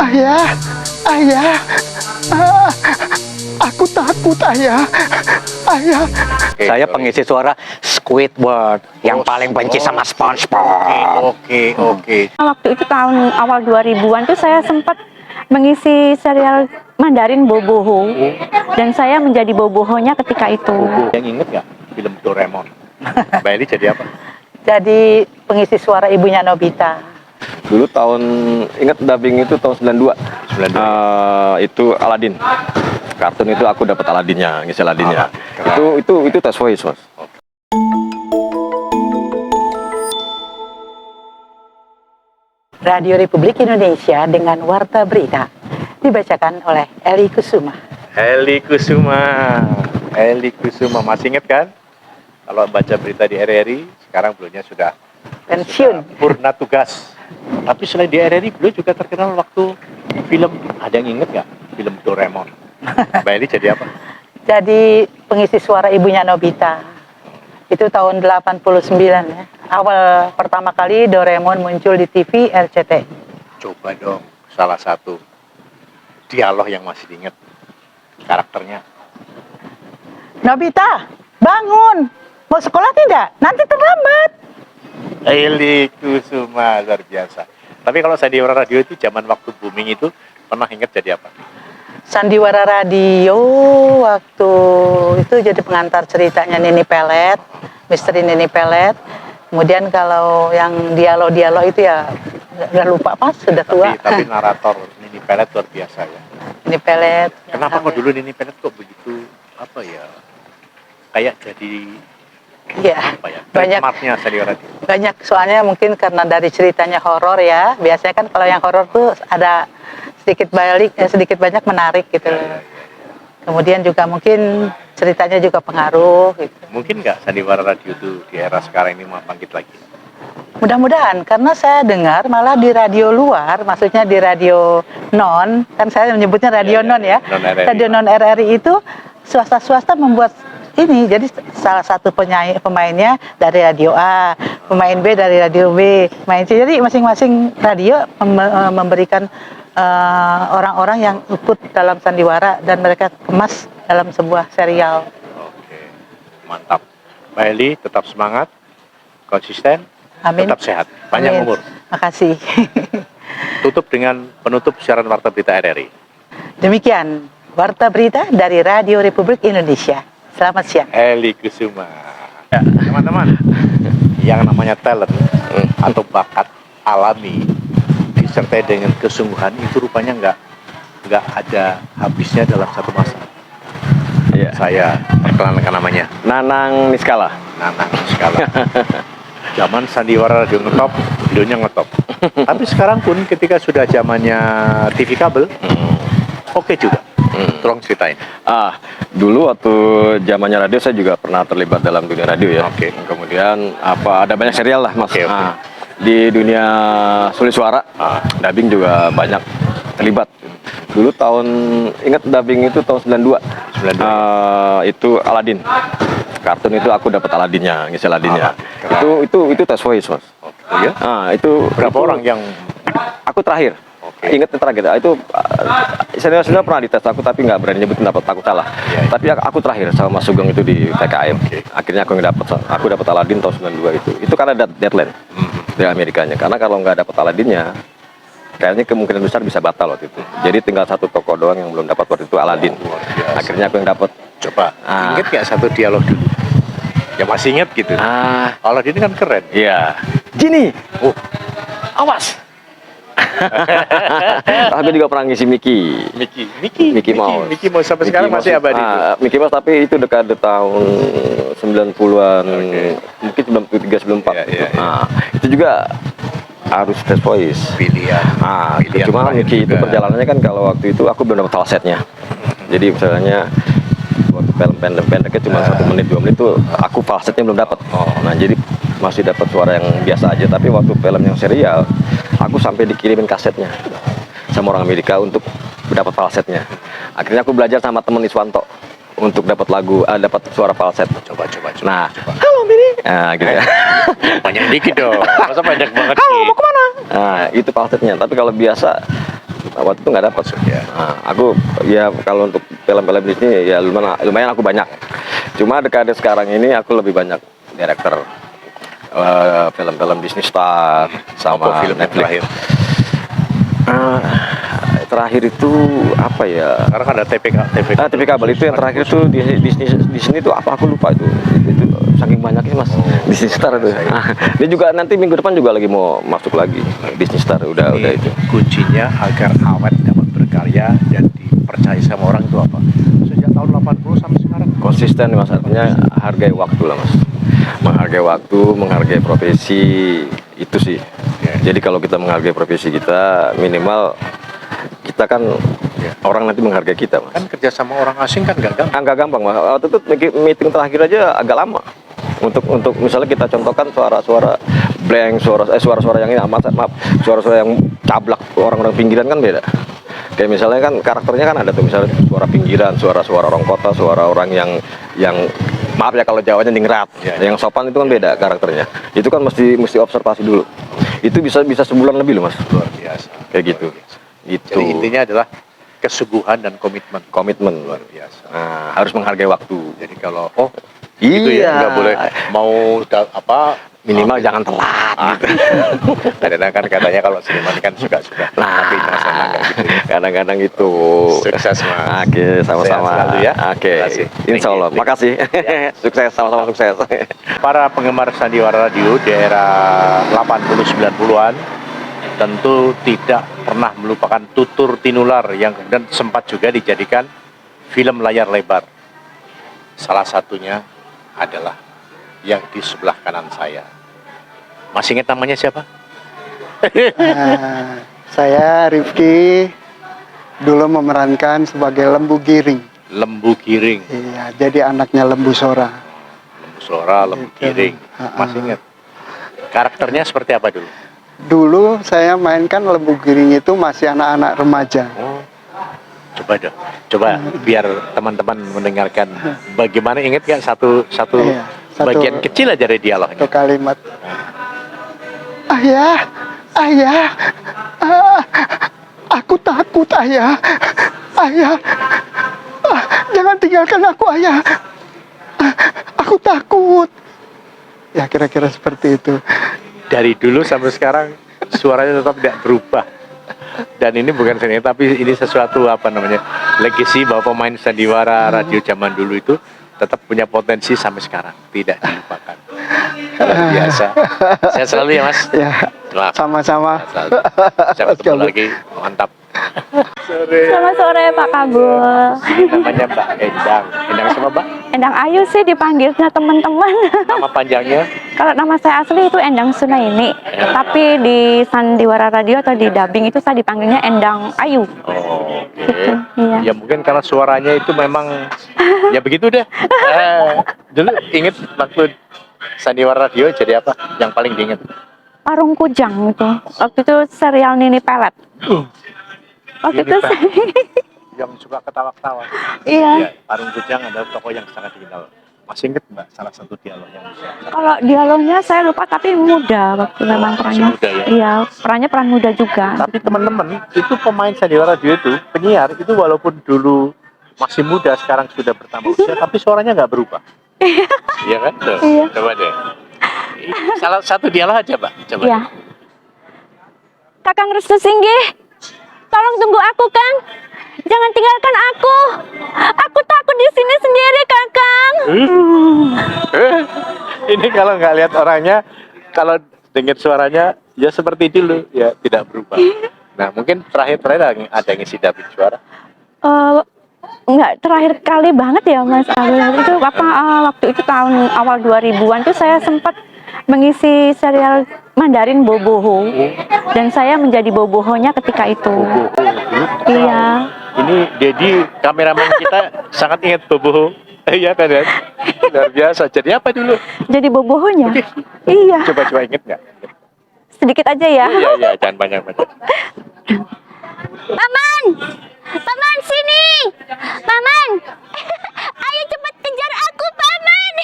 Ayah, ayah, ah, aku takut ayah, ayah. Saya pengisi suara Squidward yang paling benci sama SpongeBob. Oke. Waktu itu tahun awal 2000-an tuh saya sempat mengisi serial Mandarin Boboho. Dan saya menjadi Bobohonya ketika itu. Yang inget nggak film Doraemon? Mbak Eli jadi apa? Jadi pengisi suara ibunya Nobita. Dulu tahun, ingat dubbing itu tahun 92. 92. Itu Aladdin. Kartun itu aku dapat Aladdinnya, ngisi Aladdinnya. Itu tes voice, Mas. Radio Republik Indonesia dengan Warta Berita dibacakan oleh Eli Kusuma. Eli Kusuma masih inget kan? Kalau baca berita di RRI, sekarang beliaunya sudah Pensiun. purna tugas. Tapi selain di RRI, beliau juga terkenal waktu film, ada yang inget nggak? Film Doraemon. Mbak Eli jadi apa? Jadi pengisi suara ibunya Nobita. Itu tahun 89 ya. Awal pertama kali Doraemon muncul di TV RCTI. Coba dong, salah satu dialog yang masih diinget karakternya. Nobita, bangun. Mau sekolah tidak? Nanti terlambat. Eli Kusuma, luar biasa. Tapi kalau sandiwara radio itu zaman waktu booming itu, pernah inget jadi apa? Sandiwara radio waktu itu jadi pengantar ceritanya Nini Pelet, Misteri Nini Pelet. Kemudian kalau yang dialog-dialog itu ya nggak lupa pas sudah tua. Tapi narator Nini Pelet luar biasa ya. Nini Pelet. Kenapa kok dulu Nini Pelet kok begitu apa ya? Kayak jadi Iya, apa ya? banyak Trademarknya sandiwara radio. banyak soalnya mungkin karena dari ceritanya horor ya. Biasanya kan kalau yang horor tuh ada sedikit banyak menarik gitu. Kemudian juga mungkin ceritanya juga pengaruh gitu. Mungkin nggak sandiwara radio itu di era sekarang ini mau bangkit lagi? Mudah-mudahan, karena saya dengar malah di radio luar, maksudnya di radio non, kan saya menyebutnya radio non ya, non-RRI. radio non RRI itu swasta membuat ini, jadi salah satu pemainnya dari radio A, pemain B dari radio B, pemain C, jadi masing-masing radio memberikan orang-orang yang ikut dalam sandiwara dan mereka kemas dalam sebuah serial. Oke, mantap. Mbak Eli tetap semangat, konsisten, Amin. tetap sehat, panjang Amin. umur. Makasih. Tutup dengan penutup siaran Warta Berita RRI. Demikian Warta Berita dari Radio Republik Indonesia. Selamat siang. Eli Kusuma. Ya, teman-teman, yang namanya talent atau bakat alami disertai dengan kesungguhan itu rupanya nggak ada habisnya dalam satu masa. Iya. Saya perkenalkan namanya Nanang Niskala. Nanang Skala. Zaman sandiwara radio ngetop, videonya ngetop. Tapi sekarang pun ketika sudah zamannya TV kabel, oke juga. Tolong ceritain. Dulu waktu zamannya radio saya juga pernah terlibat dalam dunia radio ya. Oke. Kemudian ada banyak serial lah, Mas. Oke. Di dunia sulit suara, dubbing juga banyak terlibat. Dulu ingat dubbing itu tahun 92. 92. Itu Aladdin. Kartun itu aku dapat Aladdinnya, ngisi Aladdinnya. Itu tes voice, Mas. Oh ya? Itu Berapa orang yang aku terakhir. Oke. Ingat terakhir itu senior pernah dites aku tapi nggak berani nyebutin dapat, takut salah. Iya. Tapi aku terakhir sama Mas Sugeng itu di TKM. Oke. Akhirnya aku dapat Aladdin tahun 92 itu. Itu karena ada deadline dari Amerikanya. Karena kalau nggak dapat Aladdinnya, kayaknya kemungkinan besar bisa batal waktu itu. Jadi tinggal satu toko doang yang belum dapat waktu itu Aladdin. Luar biasa. Akhirnya aku yang dapat. Coba inget nggak satu dialog dulu? Ya masih inget gitu. Aladdin kan keren. Iya. Gini. Oh, Awas. Aku juga pernah ngisi Mickey Mouse. Mickey Mouse sampai sekarang masih abadi. Mickey Mouse tapi itu dekat tahun 90-an. Oke. Mungkin 93 94. Iya. Itu juga harus test voice. Pilihan. Cuma terakhir Mickey itu juga. perjalanannya kan kalau waktu itu aku belum dapat falsetnya. Jadi misalnya waktu film pendeknya cuma 1 menit 2 menit itu aku falsetnya belum dapat. Nah jadi masih dapat suara yang biasa aja. Tapi waktu film yang serial aku sampai dikirimin kasetnya sama orang Amerika untuk dapat falsetnya. Akhirnya aku belajar sama temen Iswanto untuk dapat dapat suara falset. Coba. Nah, halo Mini. Nah, gitu ya. Panjang dikit dong. Masa panjang banget Halo, sih? mau kemana? Nah, itu falsetnya. Tapi kalau biasa waktu itu nggak dapat. Ya. Nah, aku ya kalau untuk film-film Disney ya lumayan aku banyak. Cuma dekade sekarang ini aku lebih banyak director film-film Disney Star sama Apa film yang Netflix. terakhir? Terakhir itu apa ya? Karena kan ada TPK TV kabel itu yang terakhir tuh di sini tuh apa aku lupa itu saking banyaknya mas. Disney Star itu. Dia juga nanti minggu depan juga lagi mau masuk lagi Disney Star udah itu. Kuncinya agar awet dapat berkarya dan dipercaya sama orang itu apa? Sejak tahun 80 sampai sekarang Konsisten mas, artinya hargai waktu lah mas. Menghargai waktu, menghargai profesi itu sih. Jadi kalau kita menghargai profesi kita minimal kita kan orang nanti menghargai kita mas. kan kerja sama orang asing kan nggak gampang. Nggak gampang mas. Waktu itu meeting terakhir aja agak lama. Untuk misalnya kita contohkan suara-suara blank, suara-suara yang ini maaf, suara-suara yang cablak orang-orang pinggiran kan beda. Kayak misalnya kan karakternya kan ada tuh misalnya suara pinggiran, suara-suara orang kota, suara orang yang maaf ya kalau Jawanya ningrat. Yang sopan itu kan beda karakternya. Itu kan mesti observasi dulu. Itu bisa sebulan lebih loh mas. Luar biasa. Kayak gitu. Gitu. Jadi intinya adalah kesungguhan dan komitmen Luar biasa. Nah, harus menghargai waktu. Jadi kalau gitu ya nggak boleh mau minimal jangan telat. Kadang-kadang kan katanya kalau seniman kan suka tapi masalah nggak gitu. Kadang-kadang itu. Sukses mas. Oke, sama-sama. Sehat selalu ya. Oke, Terima kasih. insya Allah. Thank you. Makasih. Sukses, sama-sama sukses. Para penggemar Sandiwara Radio di era 80-90-an tentu tidak pernah melupakan Tutur Tinular yang kemudian sempat juga dijadikan film layar lebar. Salah satunya adalah yang di sebelah kanan saya. Masih ingat namanya siapa? Saya Rifki, dulu memerankan sebagai Lembu Giring. Lembu Giring. Iya, jadi anaknya Lembu Sora. Lembu Sora, Lembu Gitu. Giring. Masih ingat? Karakternya seperti apa dulu? Dulu saya mainkan Lembu Giring itu masih anak-anak remaja. Oh, coba biar teman-teman mendengarkan bagaimana, ingat nggak satu Iya, satu- bagian kecil aja dari dialognya. Itu kalimat. Ayah, aku takut ayah, jangan tinggalkan aku ayah, aku takut. Ya kira-kira seperti itu. Dari dulu sampai sekarang suaranya tetap tidak berubah. Dan ini bukan seni, tapi ini sesuatu legacy bahwa pemain sandiwara radio zaman dulu itu tetap punya potensi sampai sekarang, tidak dilupakan. Luar biasa. Saya selalu ya mas. Ya, Selamat. sama-sama. Selalu. Sampai ketemu lagi, mantap. Selamat sore Pak Kabul. Namanya Mbak Endang. Endang sama Mbak? Endang Ayu sih dipanggilnya teman-teman. Nama panjangnya? Kalau nama saya asli itu Endang Sunaini, tapi di Sandiwara Radio atau di dubbing itu saya dipanggilnya Endang Ayu. Oh, oke. Gitu, iya. Ya mungkin karena suaranya itu memang ya begitu deh. Dulu inget waktu Sandiwara Radio jadi apa? Yang paling diinget? Parung Kujang itu. Waktu itu serial Nini Pelet. Waktu Nini itu Yang suka ketawa-ketawa. iya. Ya, Parung Kujang adalah tokoh yang sangat dikenal. Masih inget Mbak salah satu dialog yang Kalau dialognya saya lupa, tapi muda waktu memang perannya. muda ya? Iya, perannya peran muda juga. Tapi teman-teman, itu pemain Sandiwara Radio itu, penyiar itu walaupun dulu masih muda, sekarang sudah bertambah usia, tapi suaranya nggak berubah. Iya kan? Tuh, Iya. coba deh. Salah satu dialog aja, Mbak. Coba. Iya. Kakang Restu Singgih, tolong tunggu aku, Kang. Jangan tinggalkan aku. Aku takut di sini sendiri, Kakang. Ini kalau nggak lihat orangnya, kalau dengar suaranya, ya seperti dulu, ya tidak berubah. Nah, mungkin terakhir ada ngisi dapet suara. Enggak terakhir kali banget ya Mas Kabul. Itu waktu itu tahun awal 2000-an tuh saya sempat mengisi serial Mandarin Boboho, dan saya menjadi bobohonya ketika itu. Iya. Ini Dedi, kameramen kita sangat ingat Boboho. Iya kan, Dan? Luar biasa. Jadi apa dulu? Jadi bobohonya. Iya. Coba inget nggak? Sedikit aja ya. Iya, jangan banyak-banyak. Paman! Paman sini! Paman! Ayo cepat kejar aku, Paman!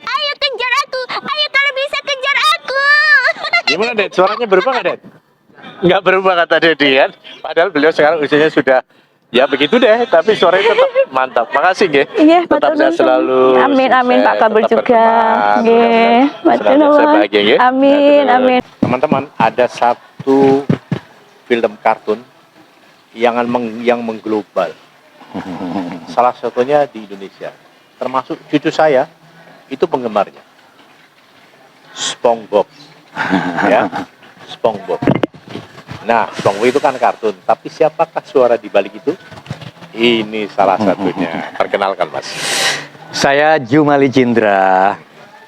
Ayo kejar aku! Ayo kalau bisa kejar aku! Gimana, Det? Suaranya berubah nggak, Det? nggak berubah kata Dedi kan. Padahal beliau sekarang usianya sudah ya begitu deh, tapi suaranya tetap mantap. Makasih nggih. Iya, Tetap matur sehat nuwun. selalu. Amin, amin, sukses, Pak Kabul tetap juga. berteman. Nggih, matur Mudah-mudahan selalu nuwun. bahagia, nggih. Amin, Matur nuwun. amin. Teman-teman, ada satu film kartun yang mengglobal. Salah satunya di Indonesia. Termasuk cucu saya itu penggemarnya. SpongeBob. Ya, SpongeBob. Nah, SpongeBob itu kan kartun, tapi siapakah suara di balik itu? Ini salah satunya. Perkenalkan, Mas. Saya Jumali Jindra,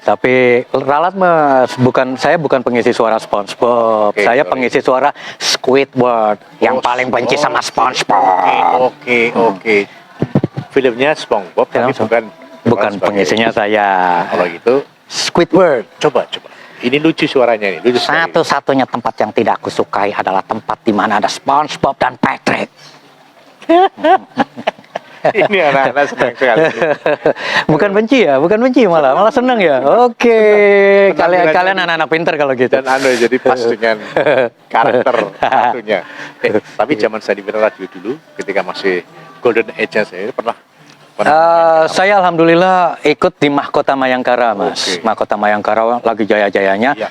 tapi ralat mas, saya bukan pengisi suara SpongeBob, Oke, saya sorry. pengisi suara Squidward yang paling benci sama SpongeBob. Oke. Filmnya SpongeBob, tapi bukan sebagai- pengisinya saya. Kalau gitu, Squidward. coba. Ini lucu suaranya nih, lucu sekali. Satu-satunya tempat yang tidak aku sukai adalah tempat di mana ada SpongeBob dan Patrick. Ini anak-anak senang sekali. Bukan benci malah seneng ya. Oke, kalian anak-anak pinter kalau gitu. Dan jadi pas dengan karakter satunya. Tapi zaman saya di radio dulu, ketika masih Golden Age saya pernah Saya alhamdulillah ikut di Mahkota Mayangkara, Mas. Oke. Mahkota Mayangkara lagi jaya-jayanya. Iya.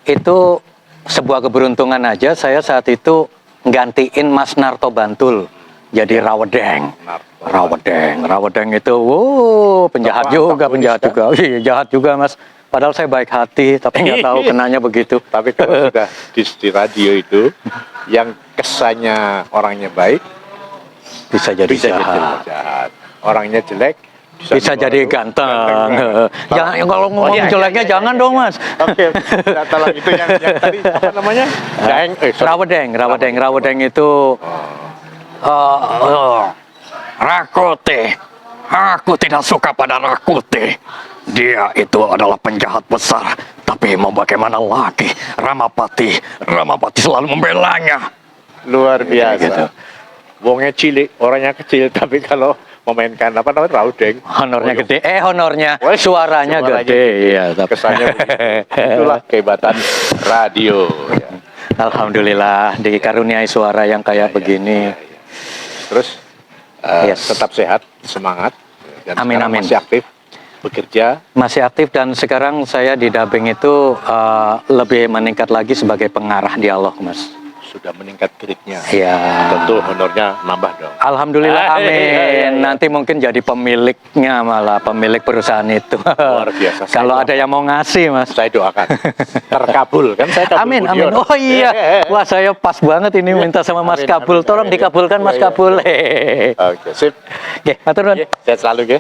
Itu sebuah keberuntungan aja, saya saat itu gantiin Mas Narto Bantul jadi Rawedeng. Rawedeng itu, penjahat Apa, juga, antagonis, penjahat kan? juga. Iya, jahat juga, Mas. Padahal saya baik hati, tapi nggak tahu kenanya begitu. Tapi kalau sudah di radio itu, yang kesannya orangnya baik, Bisa jadi bisa jadi jahat. jahat. Orangnya jelek, Bisa jadi ganteng. Jangan kalau ngomong jeleknya jangan dong, Mas. Oke, tolong itu yang tadi apa namanya? Rawedeng itu Rakute. Aku tidak suka pada Rakute. Dia itu adalah penjahat besar. Tapi mau bagaimana lagi? Ramapati selalu membelanya. Luar biasa. Gitu. Wongnya cilik, orangnya kecil, tapi kalau memainkan apa namanya Rawedeng, Honornya oh, gede. Honornya Wah, suaranya gede. Iya, tapi kesannya begitu. Itulah kehebatan radio. Ya. Alhamdulillah dikaruniai suara yang kayak begini. Terus Yes. tetap sehat, semangat, dan Amin, sekarang amin. masih aktif bekerja. Masih aktif dan sekarang saya di dubbing itu lebih meningkat lagi sebagai pengarah dialog, Mas. Sudah meningkat grade-nya. Iya. Tentu honornya nambah dong. Alhamdulillah, amin. Nanti mungkin jadi pemiliknya malah, pemilik perusahaan itu. Luar biasa. Kalau ada yang mau ngasih, Mas. Saya doakan terkabul kan, saya kabul Amin. Budiono. Oh iya. Wah, saya pas banget ini minta sama Mas Amin, Kabul. amin, Tolong amin. dikabulkan Mas Iya, iya. Kabul. Oke, sip. Oke, matur nuwun. Sehat selalu, ya.